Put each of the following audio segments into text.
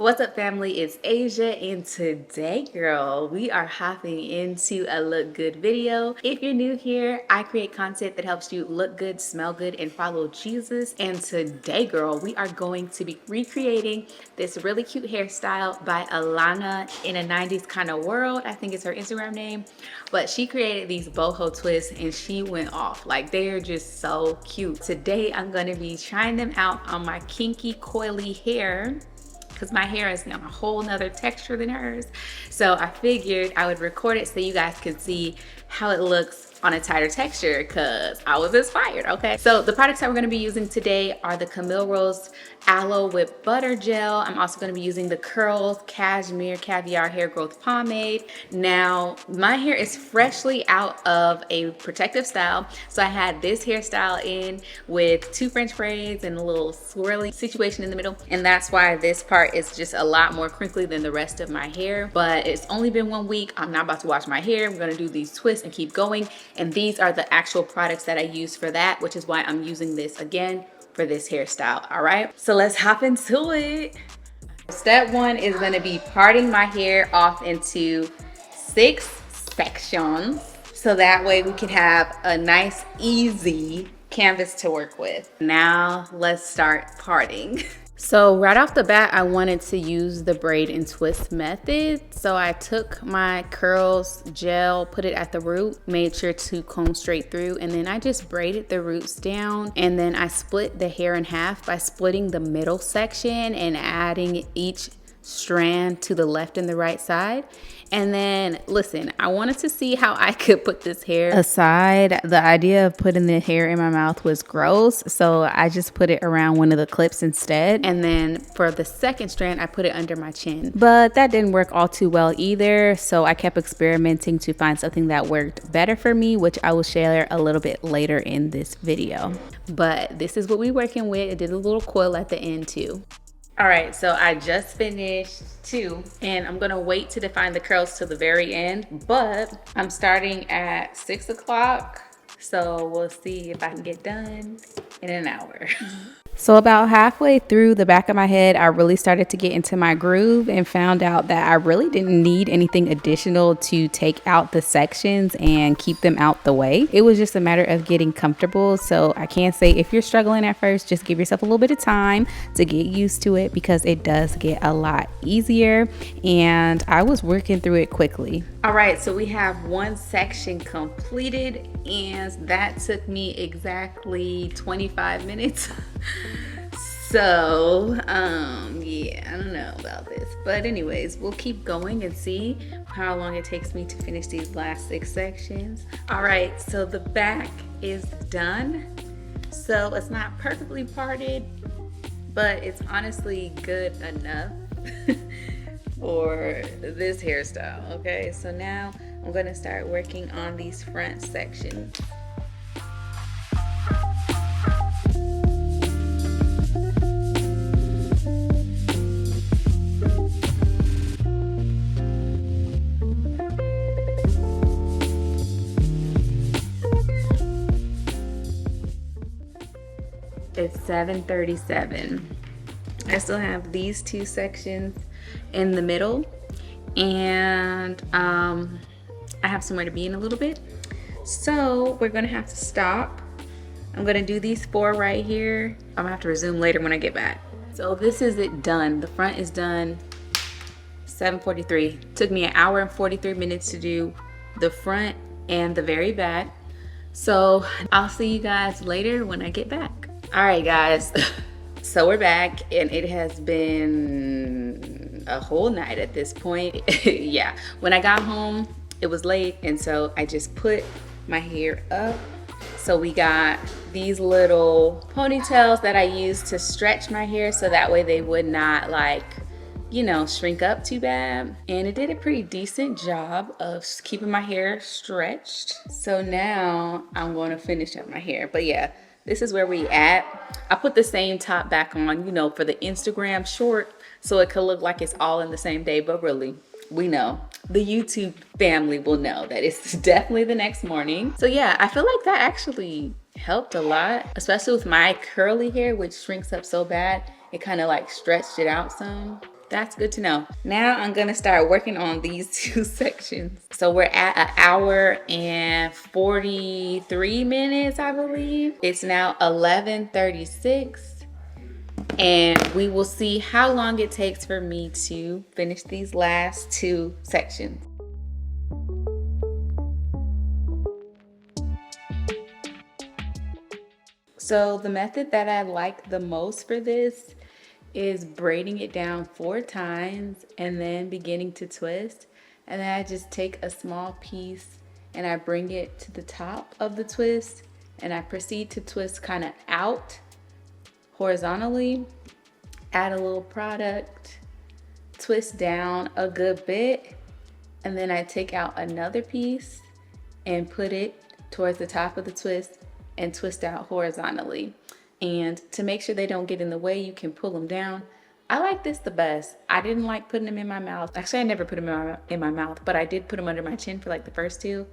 What's up, family? It's Asia, and today, girl, we are hopping into a look good video. If you're new here, I create content that helps you look good, smell good, and follow Jesus. And today, girl, we are going to be recreating this really cute hairstyle by Lana in a 90s kind of world. I think it's her Instagram name, but she created these boho twists and she went off. Like, they are just so cute. Today, I'm going to be trying them out on my kinky, coily hair, because my hair is on a whole nother texture than hers. So I figured I would record it so you guys could see how it looks on a tighter texture, because I was inspired, okay? So the products that we're gonna be using today are the Camille Rose Aloe with Butter Gel. I'm also gonna be using the Curls Cashmere Caviar Hair Growth Pomade. Now, my hair is freshly out of a protective style. So I had this hairstyle in with 2 French braids and a little swirly situation in the middle. And that's why this part is just a lot more crinkly than the rest of my hair. But it's only been 1 week. I'm not about to wash my hair. I'm gonna do these twists and keep going. And these are the actual products that I use for that, which is why I'm using this again for this hairstyle. All right, so let's hop into it. Step 1 is going to be parting my hair off into 6 sections, so that way we can have a nice easy canvas to work with. Now let's start parting. So right off the bat, I wanted to use the braid and twist method. So I took my curls gel, put it at the root, made sure to comb straight through, and then I just braided the roots down. And then I split the hair in half by splitting the middle section and adding each strand to the left and the right side. And then listen, I wanted to see how I could put this hair aside. The idea of putting the hair in my mouth was gross, so I just put it around one of the clips instead. And then for the second strand, I put it under my chin, but that didn't work all too well either. So I kept experimenting to find something that worked better for me, which I will share a little bit later in this video. But this is what we're working with. It did a little coil at the end too. All right, so I just finished 2, and I'm gonna wait to define the curls till the very end, but I'm starting at 6 o'clock, so we'll see if I can get done in an hour. So about halfway through the back of my head, I really started to get into my groove and found out that I really didn't need anything additional to take out the sections and keep them out the way. It was just a matter of getting comfortable. So I can say if you're struggling at first, just give yourself a little bit of time to get used to it, because it does get a lot easier. And I was working through it quickly. All right, so we have 1 section completed, and that took me exactly 25 minutes. So yeah, I don't know about this, but anyways, we'll keep going and see how long it takes me to finish these last 6 sections. All right, so the back is done. So it's not perfectly parted, but it's honestly good enough for this hairstyle. Okay, so now I'm gonna start working on these front sections. It's 7:37. I still have these 2 sections in the middle, and I have somewhere to be in a little bit, so we're gonna have to stop. I'm gonna do these 4 right here. I'm gonna have to resume later when I get back. So this is it done. The front is done. 7:43. Took me 1 hour and 43 minutes to do the front and the very back. So I'll see you guys later when I get back. All right, guys. So we're back, and it has been a whole night at this point. Yeah, when I got home, it was late, and so I just put my hair up. So we got these little ponytails that I use to stretch my hair so that way they would not, like, you know, shrink up too bad. And it did a pretty decent job of keeping my hair stretched. So now I'm going to finish up my hair. But yeah, this is where we at. I put the same top back on, you know, for the Instagram short, so it could look like it's all in the same day, but really, we know. The YouTube family will know that it's definitely the next morning. So yeah, I feel like that actually helped a lot, especially with my curly hair, which shrinks up so bad. It kind of like stretched it out some. That's good to know. Now I'm gonna start working on these two sections. So we're at an hour and 43 minutes, I believe. It's now 11:36. And we will see how long it takes for me to finish these last two sections. So the method that I like the most for this is braiding it down 4 times and then beginning to twist. And then I just take a small piece and I bring it to the top of the twist and I proceed to twist kind of out horizontally, add a little product, twist down a good bit, and then I take out another piece and put it towards the top of the twist and twist out horizontally. And to make sure they don't get in the way, you can pull them down. I like this the best. I didn't like putting them in my mouth. Actually, I never put them in my mouth, but I did put them under my chin for like the first two.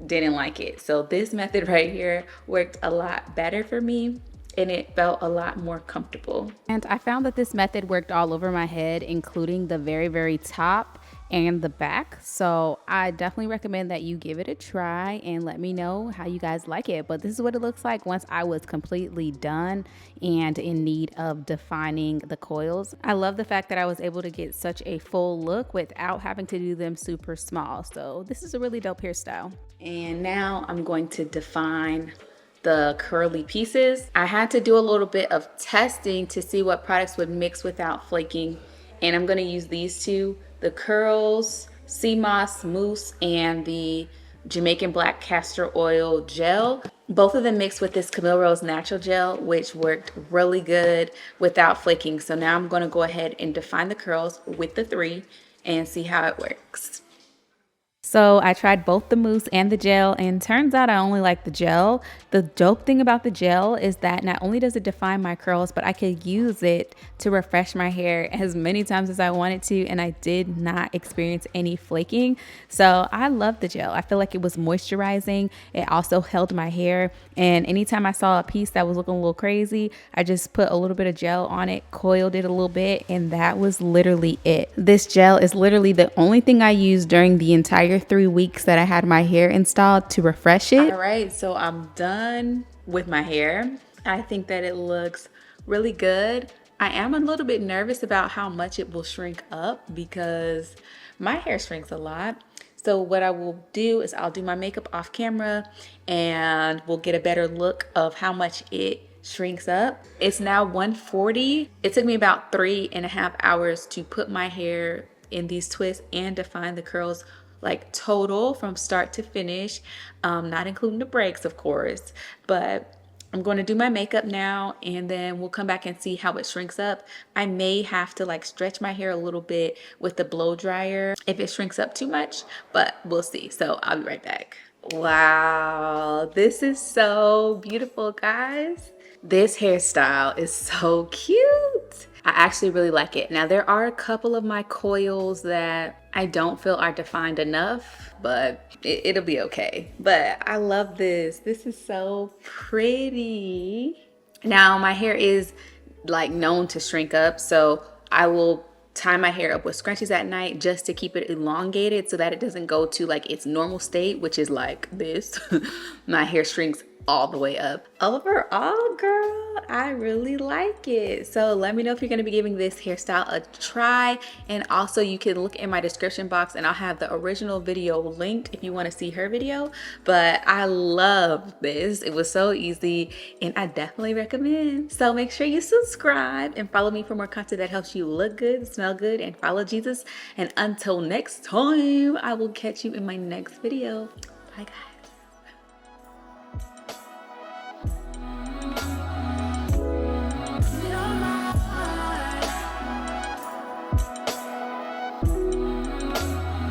Didn't like it. So this method right here worked a lot better for me, and it felt a lot more comfortable. And I found that this method worked all over my head, including the very, very top and the back. So I definitely recommend that you give it a try and let me know how you guys like it. But this is what it looks like once I was completely done and in need of defining the coils. I love the fact that I was able to get such a full look without having to do them super small. So this is a really dope hairstyle. And now I'm going to define the curly pieces. I had to do a little bit of testing to see what products would mix without flaking. And I'm gonna use these two, the Curls Sea Moss Mousse and the Jamaican Black Castor Oil Gel. Both of them mixed with this Camille Rose Natural Gel, which worked really good without flaking. So now I'm gonna go ahead and define the curls with the three and see how it works. So I tried both the mousse and the gel, and turns out I only like the gel. The dope thing about the gel is that not only does it define my curls, but I could use it to refresh my hair as many times as I wanted to, and I did not experience any flaking. So I love the gel. I feel like it was moisturizing. It also held my hair, and anytime I saw a piece that was looking a little crazy, I just put a little bit of gel on it, coiled it a little bit, and that was literally it. This gel is literally the only thing I used during the entire 3 weeks that I had my hair installed to refresh it. All right, so I'm done with my hair. I think that it looks really good. I am a little bit nervous about how much it will shrink up because my hair shrinks a lot. So what I will do is I'll do my makeup off camera and we'll get a better look of how much it shrinks up. It's now 1:40. It took me about 3.5 hours to put my hair in these twists and define the curls, like total from start to finish, not including the breaks, of course. But I'm going to do my makeup now and then we'll come back and see how it shrinks up. I may have to like stretch my hair a little bit with the blow dryer if it shrinks up too much, but we'll see. So I'll be right back. Wow, this is so beautiful, guys. This hairstyle is so cute. I actually really like it. Now there are a couple of my coils that I don't feel are defined enough, but it'll be okay. But I love this. This is so pretty. Now my hair is like known to shrink up, so I will tie my hair up with scrunchies at night just to keep it elongated so that it doesn't go to like its normal state, which is like this. My hair shrinks all the way up. Overall, girl, I really like it. So let me know if you're going to be giving this hairstyle a try, and also you can look in my description box and I'll have the original video linked if you want to see her video. But I love this. It was so easy and I definitely recommend. So make sure you subscribe and follow me for more content that helps you look good, smell good, and follow Jesus. And until next time, I will catch you in my next video. Bye, guys.